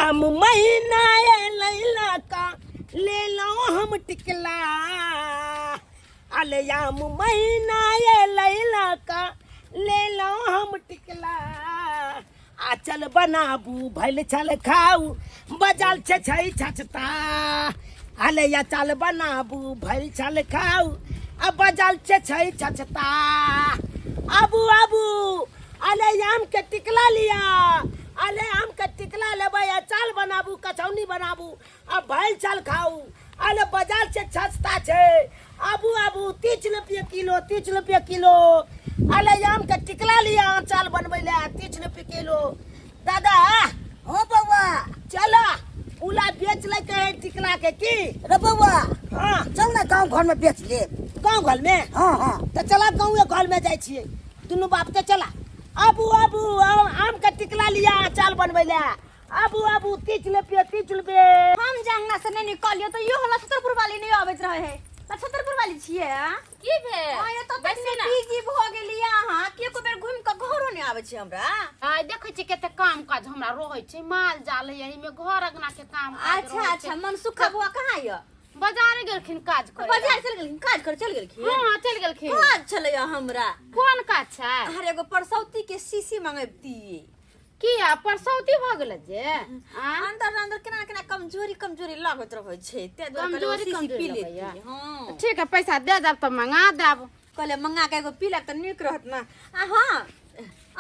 आम महीना ये लैला का ले लो हम टिकला अले आम महीना ये लैला का ले लो हम टिकला आचल बनाबू भैल छल खाऊ बजाल छे छई छछता अले या चल बनाबू भैल छल खाऊ अब बजाल छे छई छछता आबू आबू अले आम के टिकला लिया अले आम के टिकला लेबै चाल बनाबू कचौनी बनाबू अब भैल छल खाऊ अले बाजार से छछता छे आबू आबू 30 रुपये किलो अले आम के टिकला लिया चाल बनबै ले 30 रुपये किलो दादा हो बउआ चला पुला बेच ले के टिकला के की रे बउआ हां चल ना गांव घर में बेच ले गांव घर में हां तो चला गांव घर में जाय छिए दुनु बाप के चला आबू आबू आम के टिकला लिया चाल बनबै ले आबू 30 रुपये हम जंगना से नहीं निकालियो तो यो होला छतरपुर वाली नहीं आबैत रहे है ना छतरपुर वाली छिए की भे ये तो तने बीजी भ गेलिया हां के को बेर घुम के घरो नहीं आबै छै हमरा आ देखै छी केते काम काज हमरा रहै छै माल जाल है एही में घर अगना के काम अच्छा मनसुखा बुआ कहां य बाजार गेलखिन काज करे बाजार चल गेलखिन काज कर चल गेलखिन हां चल गेलखिन काज चले हमरा कोन काज छै अरे एगो परसौती के सीसी मांगबती किया परसौती भ गेल जे अंदर केना कमजोरी लागत रहै छै ते कमजोरी पी लेती हां ठीक है पैसा दे देब तो मंगा देब कहले मंगा के एगो पीलक त नीक रहत ना हां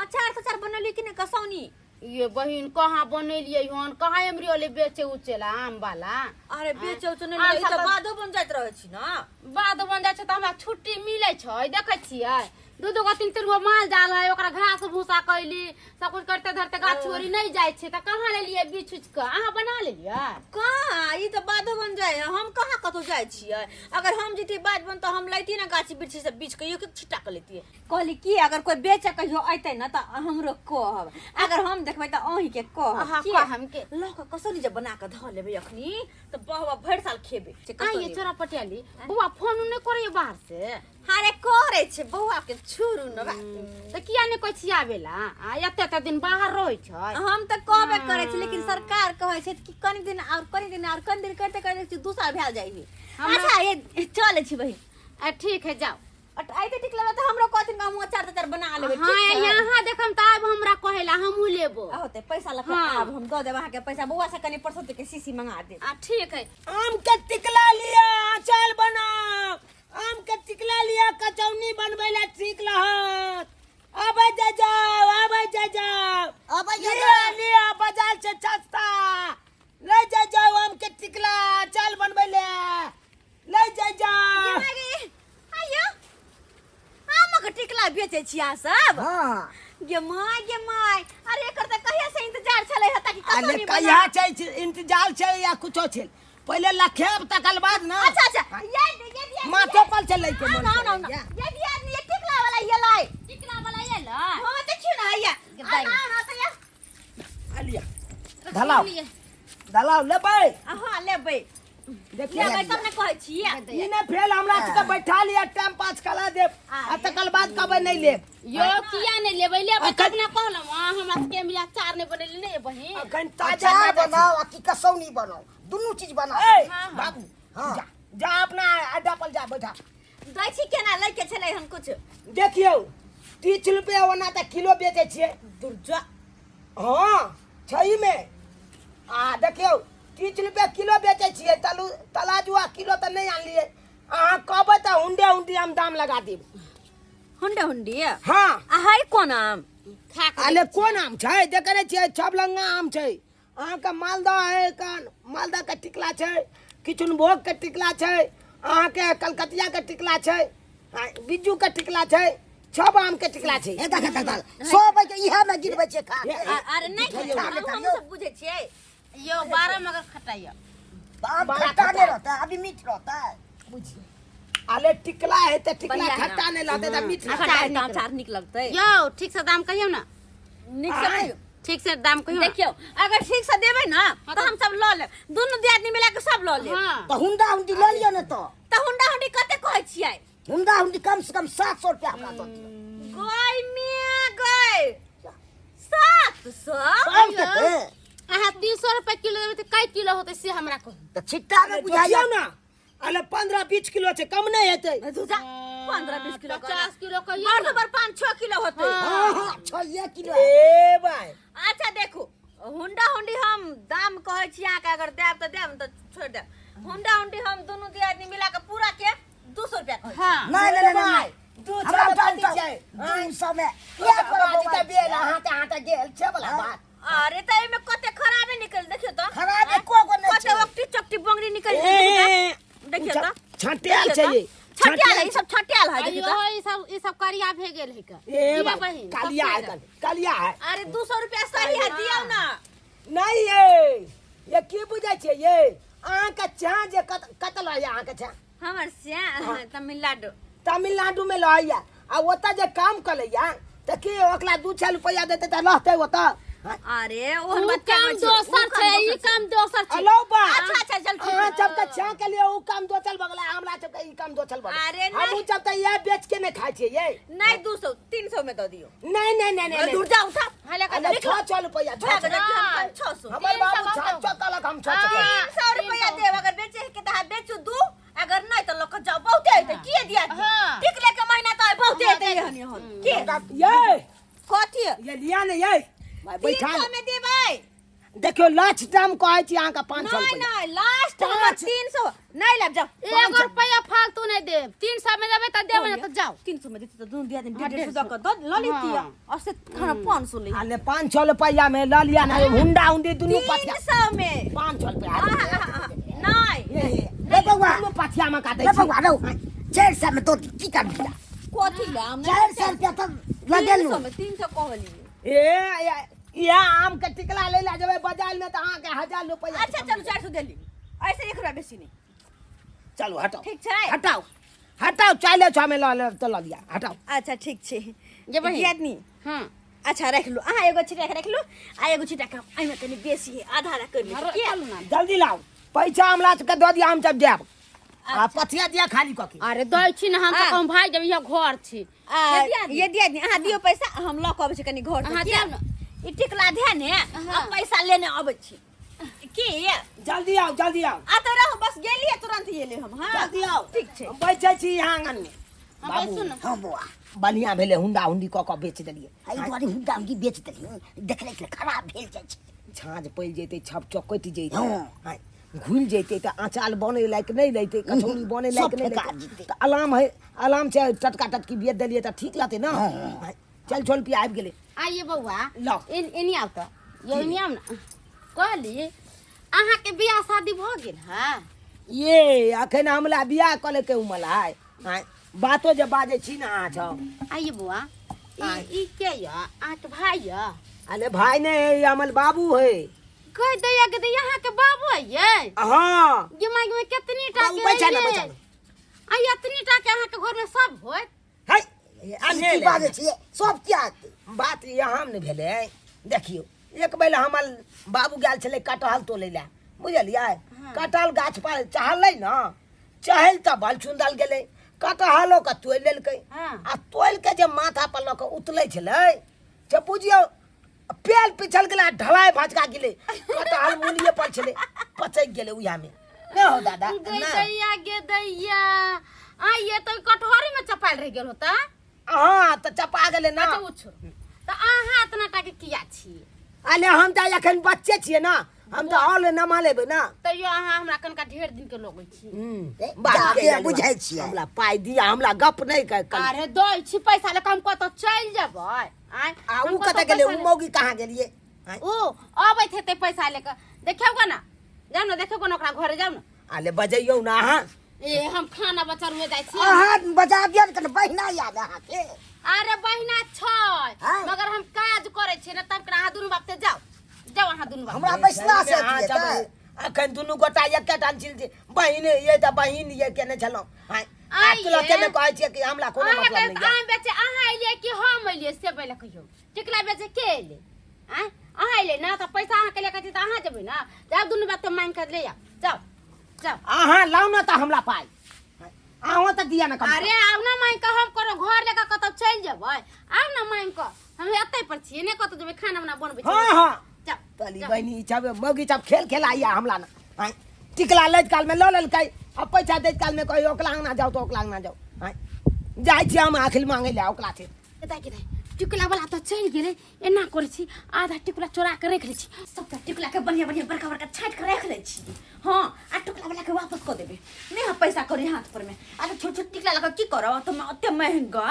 अचार बनली कि ने कसौनी ये बहिन कहाँ बनेलिए हन कहाँ एमरी वाले बेचे उचेला आम वाला अरे बेचे उचे नहीं त बादो बन जाइत रहै छी ना बाद बन जाय छै त हमरा छुट्टी मिलै छै देखै छियै दू गो तीन गो माल जाल है ओकरा घास भूसा कैली सब कुछ करते धरते गाछ छोड़ी नहीं जाय छै त कहाँ ले लिए बीच उच के अहाँ बना लेलिए कहाँ ई त बादो बन जाय हम कहाँ कतो जाय छियै अगर हम जीती बात बन त हम लैती ना गाछ बिरछी से बीच के एक छिटा के लेती कहली की अगर कोई बेचे कहियो आइते ना त हमरो कहब अगर हम देखबै त अही के कहब हम के लख कसौनी जे बना के ध लेबै अखनी त बहुआ भर साल खेबे ये छोरा पटियाली बुआ फोन नहीं करे बाहर से हारे करे छै बहुआ के छुरू न त किया ने कोइ छियाबेला एते दिन बाहर रहै छै हम त कहबे करे छी लेकिन सरकार कहै छै कि कनि दिन करते करते दूसरा भेल जाइ अच्छा ये चले छी बहिन ठीक है जाओ आइते टिकला त हमरो कहथिन हम अचार बना लेबै हां यहां देखम त आब हमरा कहेला हमहू लेबो होते पैसा लखा आब हम द देब अहाँ के पैसा बुआ से कनि परसों के सीसी मंगा दे ठीक है आम के टिकला लिया चाल बना आम के टिकला लिया कचौनी बनबै ला ठीक रहत आबै जा जाओ लिया बाजार से सस्ता ले जा जाओ आम के टिकला चाल बनबै ले जा जाओ आयो आम के टिकला बेचे छिया सब हां गे माय अरे एकर त कहिया से इंतजार चलै हता कि अरे कसौनी कहिया छै इंतजार छै या कुछो छै पहले लखेब तकल बाद ना अच्छा ये माथे पर चलै के मन ना ये टिकला वाला ये लाई हां देखियो ना ये ना त ये लिया धलाओ लेबै हां लेबै देखिए लेबै तब ने कहै छी ई ने फेल हमरा के बैठा लिया टाइम पास करा देब आ तकल बाद कहबै नहीं लेब यो किया नहीं लेबै तब ना कहलम हमरा के मिला चार नहीं बनेली नहीं बहिन अखन ताजा अचार बनाओ आ की कसौनी बनाओ दोनों चीज बनाओ बाबू हां जा अपना अड्डा पर जा बैठा दै छी केना लै के छलै हम कुछ देखियो 30 रुपया ओना त किलो बेचै छियै दुर्जा हां सही में देखियो 30 रुपया किलो बेचै छियै तलाजुआ किलो त नहीं आनलिए अहाँ कहबै त हुंडे हम दाम लगा देब हुंडे हां आ है कोन आम अरे कोन आम छै देखै छियै छबलंगा आम छै अहाँ के मालदह है मालदह के टिकला छै किशनभोग के टिकला छै अहाँ के कलकतिया के टिकला छै बिज्जू के टिकला छै सब आम के टिकला छै ए देख सब के इहा में गिरबै छै खा अरे नहीं हम सब बुझे छियै यो 12 मगर खटाइया आम खट्टा नहीं रहता अभी मीठ रहता है बुझिए अरे टिकला है त टिकला खट्टा नहीं लगते त मीठ अचार निक लगतै यो ठीक से दाम कहियो ना निक से नहीं ठीक से दाम कहियो देखियो अगर ठीक से देबै ना तो हम सब ल लेब दोनों दियादनी मिला के सब ल लेब हां तो हुंडा हुंडी ले लियो न तो हुंडा हुंडी कते कहै छियै हुंडा हुंडी कम से कम 700 रुपया हमरा दो गय में गय 700 कम कते अहाँ 300 रुपए किलो देबै त कई किलो होतै से हमरा कहू। तो छिट्टा में बुझाइए बुझाइयो ना अरे 15-20 किलो से कम नहीं हेतै। दूजा 15-20 किलो 50 किलो कहियो बड़ ना। से बड़ 5-6 किलो होतै। हाँ 6 किलो ए भाई अच्छा देखो हुंडा हुंडी हम दाम कहै छी अहाँ के अगर देब त देब त छोड़ देब। हुंडा हुंडी हम दोनों दिया आदमी मिला के पूरा के 200 रुपया कहै छी। हाँ नहीं दू हमरा छाप टाइम पाती छै। 200 में ये बाजी का बेल हाथ गेल छे वाला बात। अरे त एमे कते खराबे निकल देखियो त। खराबे को नहीं कते छै। वक्ती चकटी बंगड़ी निकल ए देखियो त। छटियाल छै ये छटियाल है ई सब छटियाल है देखियो अयो त। ई सब करिया भे गेल है का। ए दिया भाई बहिन, कालिया है सब कालिया है अरे 200 रुपया सही है दियौ ना। नहीं ये की बुझाइ छै ये अहाँ के चाह जे कतल है अहाँ के चाह हमर से तमिलनाडु तमिलनाडु में लहैया आ ओता जे काम कलैया त के ओकला 2-6 रुपया देते त रहते ओता। अरे ओ उ बच्चा काम दोसर छै ई काम दोसर छै। हेलो बा अच्छा अच्छा चल ठीक अहाँ है। जब तक चाह के लिए उ काम दो चल बगला हमरा सब के ई काम दो चल बगला। अरे हम नहीं। जब तक ये बेच के नहीं खाइ छियै ये नहीं 200 300 में दो दियो। नहीं नहीं नहीं नहीं दूर जा उठा हाले का अरे 6 रुपया भाग जा कि हम 600 हमारे बाबू 6 तलक हम 6 300 रुपया देब अगर बेचे के त बेचू दू अगर नहीं तो लोग जाओ बहुते है किए दिया हाँ। टिकले के महीना तो बहुते है हनी हो के ये कथी ये लिया नहीं ये भाई बैठा 300 में देबै। देखियो लास्ट टाइम कहै छी अहाँ का 500 नहीं रुपया नहीं लास्ट हम पाँच। 300 नहीं लेब जाओ। 1 रुपया फालतू नहीं देब। 300 में देबै त देबै ना त जाओ। 300 में देती तो दोनों दिया दिन 150 दक दो ल लेती है और से खाना 500 ले अरे 500 रुपया में ल लिया ना हुंडा हुंडी दुनू पथिया 300 में 500 रुपया नहीं रे बउआ दुनू पथिया में काटै रे छी बउआ रो 400 में तो की कर दिया। कथी ले हम 400 रुपया तो लगेलू 300 में 300 कहली। ए ये आम के टिकला ले ला जबे बाजार में त अहाँ के 1000 रुपया अच्छा चलो 400 दे ली ऐसे 1 रुपया बेसी नहीं चलो हटाओ ठीक छै। हटाओ हटाओ चाले छ में ल तो ल दिया हटाओ। अच्छा ठीक छै जे बहिन। दियादनी हां अच्छा रख लो अहाँ एगो छिटा रख लो आ एगो छिटा का आई में तनी बेसी है आधा आधा कर ली के चलू ना। जल्दी लाओ पैसा हमरा के दो दिया हम सब देब आ पथिया दिया खाली क के अरे दै छी ना हम त कहूं भाई जब यह घर छी। ये दियादनी अहाँ दियो पैसा हम ल के आबै छी कनी घर से अहाँ के? देब ना। ई टिकला ध्यान है आ पैसा लेने आबै छी की जल्दी आओ आ तो रहू बस गेलिए तुरंत ये ले हम हां जल्दी आओ ठीक छै। हम बैठे छी यहाँ आंगन में हम बाबू बैसू ना। हां बुआ बढ़िया भेले हुंडा हुंडी क बेच देलिए आई द्वारे हुंडा की बेच देली देखले के खराब भेल जाय छै। झाँझ पड़ जैते छप चौकट जैते हाँ। घुल जैते तो अचार बने लायक नहीं रहते कचौड़ी बने लायक सब नहीं फेंका रहते जेतै। तो अलाम से टटका टटकी बेच दिलिए तो ठीक रहते ना। हाँ। चल छोल पे आबि गेले आइए बउआ लो। इनी आउ त ये इनी आउ ना कहली अहाँ के बियाह शादी भ गेल है। ये अखन हमला बियाह करे के उमल है। हाँ। बातो जब बाजे छी ना अहाँ छौ आइए बुआ ई के य अहाँ के भाई य अरे भाई ने हमल बाबू है। कह दैया के यहाँ के बाबू है ये हाँ दिमाग में कितनी टा बाबू के बैठा ना है बैठा ये? आ इतनी टा के अहाँ के घर में सब होत। है की बाजे छिए सब क्या बात यहाँ ने भेले देखियो एक बेर हमर बाबू गेल छले कटहल तोले ला बुझलियै कटहल गाछ पर चढ़लै न चहल त बल चुंदल गेलै कटहलो के तोड़ लेलकै हाँ। आ तोड़ के जे माथा पर लऽ के उतलै छलै से बुझियो पेल पिछल गेलै ढलाई भचका गेलै कटहल मुनिये पर छलै पचक गेलै उया में नै हो दादा गे ना दैया गे दैया आ ये तो कटहरी में चपाल रह गेल होता। हाँ त चपा गेलै ना। अच्छा उछो तो अहाँ इतना टा के किया छी अरे हम त एखन बच्चे छियै ना हम त और नमा लेबै ना। तैयो अहाँ हमरा कनका ढेर दिन के लगै छी। जाके बुझाइ छियै। हमरा पाइ दिया हमरा गप नहीं कर अरे दै छी पैसा लेके हम कतौ चल जेबै आय आ उ कतऽ गेलै उ मौगी कहाँ गेलिए ओ अबैत हेतै पैसा लेके देखियौ ना जाउ ना देखियौ ना ओकरा घरे जाउ ना। आले बजैयौ ना अहाँ ए हम खाना बचरवे जाइ छी। अहाँ बजा दिया न बहिना याद अहाँ के अरे बहिना छै हाँ। मगर हम काज करै छी ना तब के अहाँ दुनू बाप ते जाउ जाउ अहाँ दुनू बाप। हमरा बैसला से अहाँ अथी जब हेतै। अखन दुनू गोटा एकेटा छिल बहिन ये त बहिन ये केने छलौ हां आइये। आप केने कहै छियै कि हमरा कोनो अहाँ मतलब के नहीं अहाँ बेचे अहाँ एलिए कि हम एलिए से पहिले कहियो टिकला बेचे के एले हैं अहाँ एलिए ना तो पैसा अहाँ के लेके छी त अहाँ जेबै ना जाउ दुनू बाप ते मांग के ले आ जाउ जाउ। अहाँ लाउ ना त हमरा पाइ अहाँ त दिया ना कम अरे आउ ना मांग के हम करो घर लेके कतौ चल जेबै आउ ना मांग के हम एतै पर छी ने कतौ जेबै खाना बना बनबै छी। हां हां चल तली बहनी छबे मौगी छब खेल खेलाइया हमला ना हां टिकला लैत काल में ल लेलकै अब पैसा दैत काल में कहि ओकलांग ना जाओ तो ओकलांग ना जाओ हां जाय छी हम आखिल मांगे ले ओकला से के टिकुला वाला तो चल गेले एना करे छी आधा टिकुला चोरा के रख ले छी सबटा टिकुला के बढ़िया बढ़िया बड़का बड़का छाट के रख ले छी हां आ टिकुला वाला के वापस कर देबे नहीं पैसा करी हाथ पर में आ छोट छोट टिकुला लगा की करब तो अते महंगा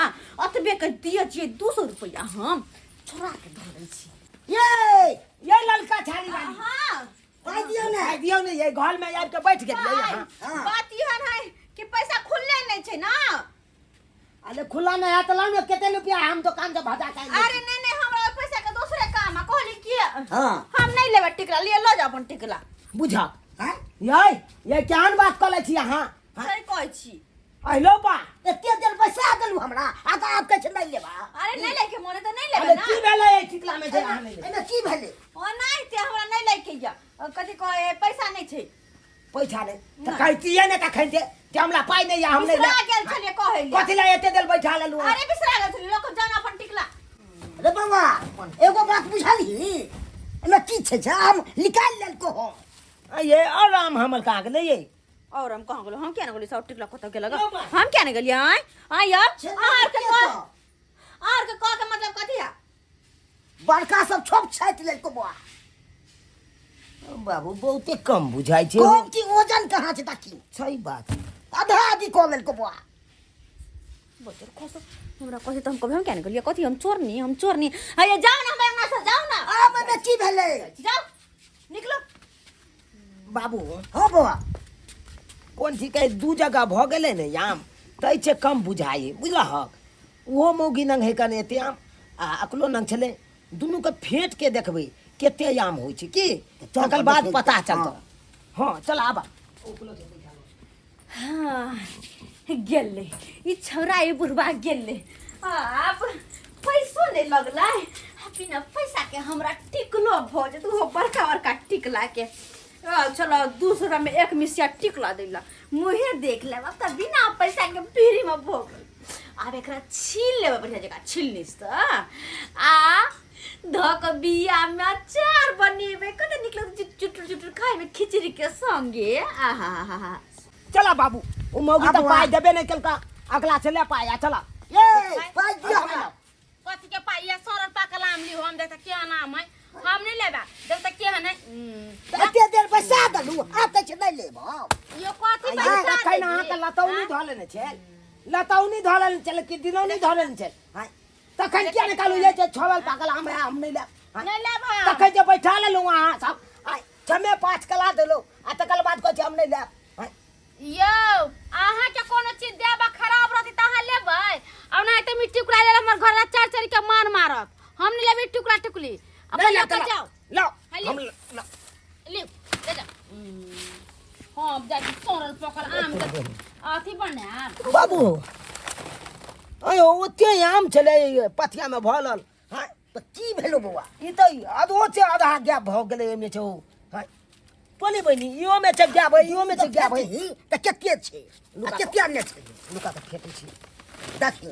अतबे के दिए छी 200 रुपया हम चोरा के धरल छी ये ललका छाली वाली हां दियो ने ये घर में आब के बैठ गेलिए हां बात ई है कि पैसा खुलले नहीं छै ना अरे खुला नहीं है तो लाओ ना कितने रुपया हम दुकान से भजा के अरे नहीं हमरा पैसा के दूसरे काम है कहली कि हां हम नहीं लेबे टिकला लिए लो जा अपन टिकला बुझा हैं ये केहन बात कले छी अहाँ सही कहै छी आइलो बा एते देर पैसा देलु हमरा आगा आप के नहीं लेबा अरे नहीं लेके मोने तो नहीं अरे लेबे ना की भेलै ए टिकला में जे अहाँ नहीं ले एने की भेले ओ नहीं ते हमरा नहीं लेके जा कथि कहे पैसा नहीं छै पैसा नहीं तो कहतिए ने कखन जे हमला पाई नहीं या हम नहीं बिसरा गेल छलिए कहै ले कथि ला एते देर बैठा लेलु अरे बिसरा गेल छलिए लोक जान अपन टिकला रे बाबा एगो बात बुझाली एने की छै हम निकाल लेल को हो ये आराम हमर कहाँ के नहीं ये और हम कहां गेलो हम क्या न गेली सब टिकला कत गेल हम क्या न गेली आय यार आर के कह के मतलब कथि है बड़का सब छोप छाट लेल को बुआ बाबू बहुते कम बुझाई छै कौन की वजन कहाँ छै ताकि सही बात आधा आधी को लेल को बुआ बचर खस हमरा कथि त हम कहबे हम क्या न गेली कथि हम चोरनी हाय जाओ ना हमरा अंगना से जाओ ना आ मने की भेले जाओ निकलो बाबू हो बुआ कोन थी कहे दू जगह भ गेले ने याम तै छै कम बुझाई बुझलहक ओहो मौगी नंग है कने एते आम आ अकलो नंग छले दुनू के फेट के देखबै केते आम होइ छै की तकर बाद पता चलत हां चल आबा हाँ गेले ई छौरा ई बुढ़वा गेले अब पैसो नहीं लगला बिना पैसा के हमरा टिकलो भ जे तू बड़का बड़का टिकला के चलो 200 में एक मिसिया टिकला देला मुहे देख ले त बिना पैसा के पीरी में भोग अब एकरा छील लेबे बढ़िया जगह छीलनिस त आ धक बिया में अचार बनेबे कते निकल चुटुर चुटुर खाए में खिचड़ी के संगे आहा चला बाबू ओ मौगी त पाई देबे नहीं केलका अगला चले पाया चला ए पाई दियो हमरा कथी के पाई ये सरल पाकल आम ली हम देखता क्या नाम है हम नहीं लेबा देखता क्या है नहीं एते देर पैसा देलु आप के नहीं लेबा यो कथी आ पैसा कहीं ना त लतौनी धले छै लतौनी धले चल कि दिनौनी धले छै हां तखन क्या निकालू ये छवल पाकल आम है हम नहीं ले नहीं लेबा तखन जे बैठा लेलु वहां सब जमे 5 कला देलु आ तकर बाद कहै हम नहीं ले यो आहा के कोनो चीज देबा खराब रहती तहा लेबै आ नहीं त मिट्टी टुकड़ा ले हमर घर चार चार के मान मारत हम नहीं लेबे टुकड़ा टुकली अपन लेके जाओ लो हाली। हम ले ले जा हां जाके सोरल पकल आम के अथी बना बाबू अयो ओते आम चले पथिया में भलल हां तो की भेलो बुआ ई त आधो से आधा गैप भ गेले एमे छौ हां बोली बनी इयो में चक गैप इयो में चक गैप त केते छै लुका केते ने छै लुका त फेटै छी देखियो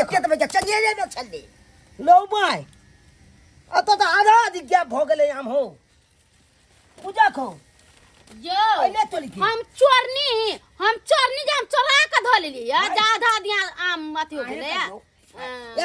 एते त बजा चनिये में छले लो भाई अत त आधा आधी गैप भ गेले आम हो पूजा खो यो पहले तोली की हम चोरनी जे हम चोरा के ध लेली जा आधा दिया आम अथी हो गेले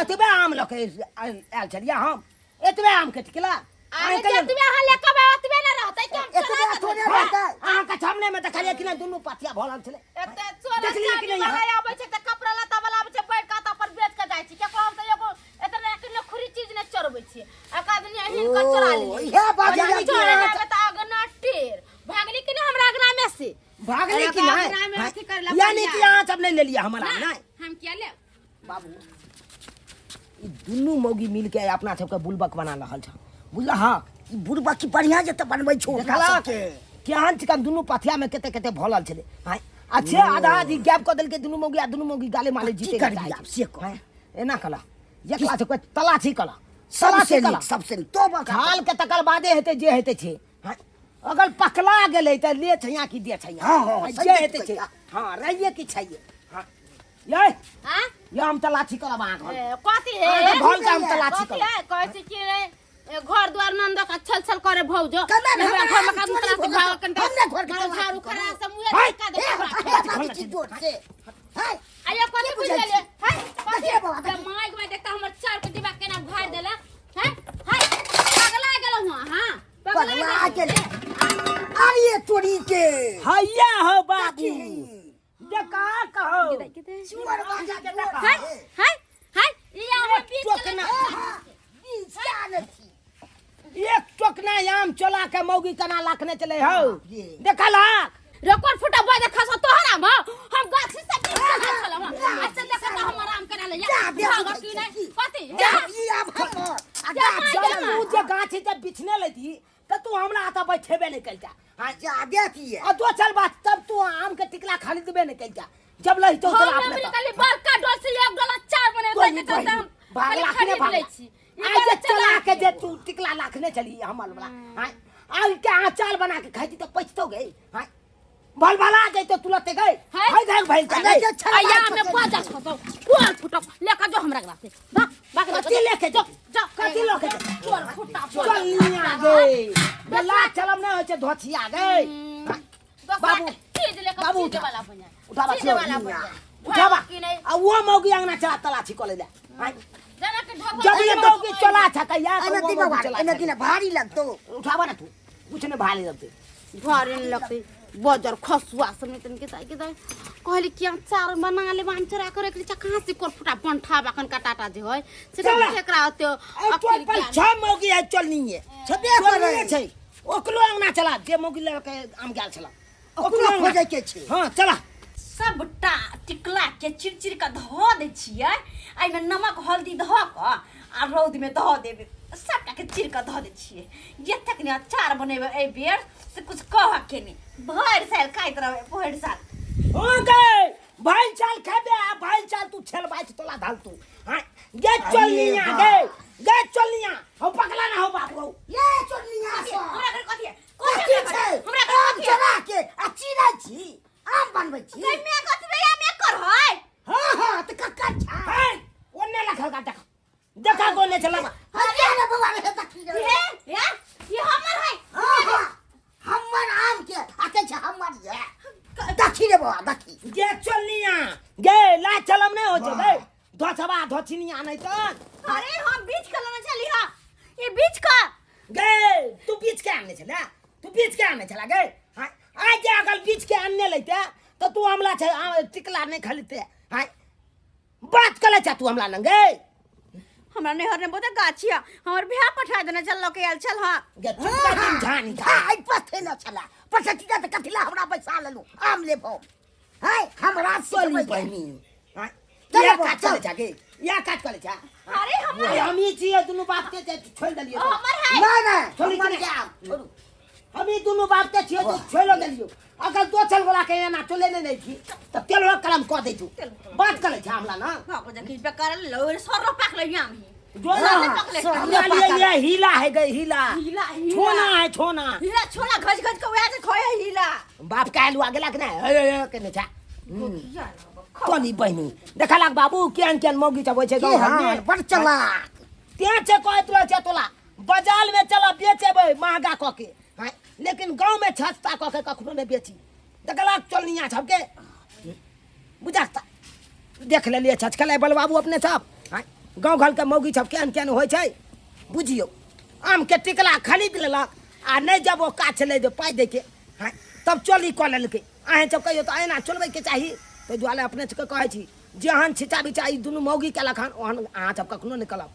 एतबे आम लके आयल छलिया हम एतबे आम के टिकला अरे जतबे हां लेके बे ओतबे न रहतै कि हम एतबे चोरा थोड़े के रहतै अहाँ के सामने में देखलिए कि ना दुनू पथिया भरल छले एते चोरा देखलिए कि नहीं के आबै छै त कपड़ा लता वाला आबै छै बैठ का पर बेच के जाइ छै के हम त एगो एतने किलो खुरी चीज ने चोरबै छी एक आदमी हिन के चोरा लेली इहे बात हम चोरा लेबे त अगना टेर भागली कि ना हमरा अगना में से भागली कि अगना में नहीं अथी कर यानी कि अहाँ सब नहीं ले लिया हमारा नहीं हम क्या ले बाबू ई दुनू मौगी मिल के अपना सबके बुलबक बना रहल छ बुझला हां ई बुढ़बा की बढ़िया जे त बनबै छौ देखला के केहन चिकन दुनू पथिया में केते केते भरल छले हां अच्छे आधा आधी गैप क देल के दुनू मौगी गाले माले जीते कर दिया से को एना कला ये कला से कोई तलाशी कला सबसे नीक सबसे नीक तो बा खाल के तकर बादे हेते जे हेते छे हां अगर पकला गेले त ले छैया की दे छैया हाँ, हाँ, जे सही हेते बात छे है। हां रहिए की छैये हां ये हां ये हम तलाशी कला वहां घर कथी है घर का हम तलाशी कथी कला है कहै छै कि ए घर द्वार नंद का छल छल करे भौजो कना ना घर में काम करा से भाग कंटा हमने घर के झाड़ू खरा से मुंह का दे की जोर से हाय आयो कथी बुझ ले है कथी बाबा जब माइक में देखता हमर चार के डिब्बा केना भार देला है हाय पगला गेल हुआ हां पगला गेल आइए तोरी के हैया हो बाबू देखा कहो सुअर बाजा के देखा हाय हाय हाय ये हमर बीच टोकना इंसान थी एक टोकना आम चला के मौगी कना लाखने चले हो ये। देखा ला रेकॉर्ड फुटा बाजा खसा तोहरा में हम गाछ से बीच के चलम अच्छा देखा हम आराम करा ले भाग की नहीं पति ये अब हम जब तू जे गाछ से बिछने लेती तो तू हमरा आता बैठेबे नहीं कल जा हां ज्यादा थी और दो चल बात तब तू आम के टिकला खरीदबे नहीं कल जा जब लही तो चला हम अपने खाली बड़का डोल से एक डोला चार बने कोई तो हम भाग लाखने खरीद भाग ले छी आज चला के जे तू टिकला लाखने चली हमल वाला हां आज के आचार बना के खाती तो पछतो गई हां भल भला गई तो तुलते गई हाय गई भाई चले आया में बाजा खसो कोल फुटो लेका जो हमरा ग्रास से बाकी कथी लेके जा कथी लेके जा कोल फुटा चल निया गई बला चलम नहीं होचे धोथिया गई बाबू चीज लेका बाबू चीज वाला बन उठावा चीज वाला बन उठावा की नहीं आ वो मौगी अंगना चला तलाची कोले ले जना के ढोबा जब ये मौगी चला छकैया एने दिन बाबा एने दिन भारी लगतो उठावा ना तू कुछ ने भाले लगते घरे न लगते बजर खसुआ सब तन के ताई कहली कि चार बना ले बाम चरा करे के कहां से कोल फुटा पंठा बाकन काटाटा जे होय से ठेकरा होते अकेले पर छ मौगी है चलनी है छबे करे छै ओकलो अंगना चला जे मौगी लेके आम गाल चला ओकरो खोजे के छै हां चला सबटा टिकला के चिरचिर के धो दे छियै आई में नमक हल्दी धो के आ रौद में धो देबे सबटा के चिर के धो दे छियै ये तक ने अचार बनेबे ए बेर से कुछ कह के नहीं भर साल खाइत रहबे भर साल हो गए भाई चाल खाबे आ भाई चाल तू छेल बात तोला धाल तू हां गे चलनिया गे चलनिया हो पगला ना हो बाबू ये चोरनिया सो हमरा घर कथि है कथी छै हमरा घर आम कथि है चला के आ चिरा छी आम बनबै छी कई में कथि भैया में कर होय हां हां त कक्का छा है ओने लखल का देखा कोने चला हजे ने बाबा हे तकी ये हमर है हां हां हमर आम के आके छ हमर ये दखी रे बाबा दखी गे चलनिया गे ला चलम नहीं हो छ गे धोछबा धोछिनिया नहीं तो अरे हम बीच के लेना चली हां ये बीच का गे तू बीच के आने चला तू बीच के आने चला गे हां आज अगर बीच के आने लेते तो तू हमला छ टिकला नहीं खरीदते हां बात करे छ तू हमला नंगे हमरा ने हरने बोते गाछिया हमर बियाह पठा देना चल के आल चल हां गे चुपका दिन जानी था हाय पथे न चला पछती त कथिला हमरा पैसा लेलु आम लेबो हाय हमरा चली से बहनी हां चल या बाबा, काट चल। चले जा गे या काट करे छ अरे हमर हम ही छिए दुनु बाप के छोड़ दलियो हमर है ना ना छोड़ी हमर के जा छोड़ू हम ही दुनु बाप के छिए तो छोड़ दलियो अगर दो चल गोला के ना चले नहीं थी तो तेल कलम क दे तू बात करे छ हमला ना हां को जकी पे कर लो सर पाक ले याम ही जो ना हमरा लिए ये हीला है गई हीला हीला छोना है छोना हीला छोला घज घज के वया से खोए हीला बाप कालू आगे लग ना के छा कोनी बहनी देखा लाग बाबू केन केन मौगी छ होय छै गांव हां में बड़ चला त्या छे कहत रह छ तोला बाजार में चला बेचेबे महंगा क के हां लेकिन गांव में सस्ता क के कखनो नहीं बेची देखा लाग चलनिया छबके बुझाता देख लेलिए छछकले बल बाबू अपने सब हां गांव घर के मौगी सब केन केन होय छै बुझियो आम के टिकला खरीद लेलक आ नहीं जब वो काछ ले जो पाई दे के हां तब चली क लेलके अहे जब कहियो तो एना चलबे के चाही तो दुआले अपने के कहै छी जेहन छिचा बिचाई दुनु मौगी के लखन ओहन अहाँ सब कखनो निकलब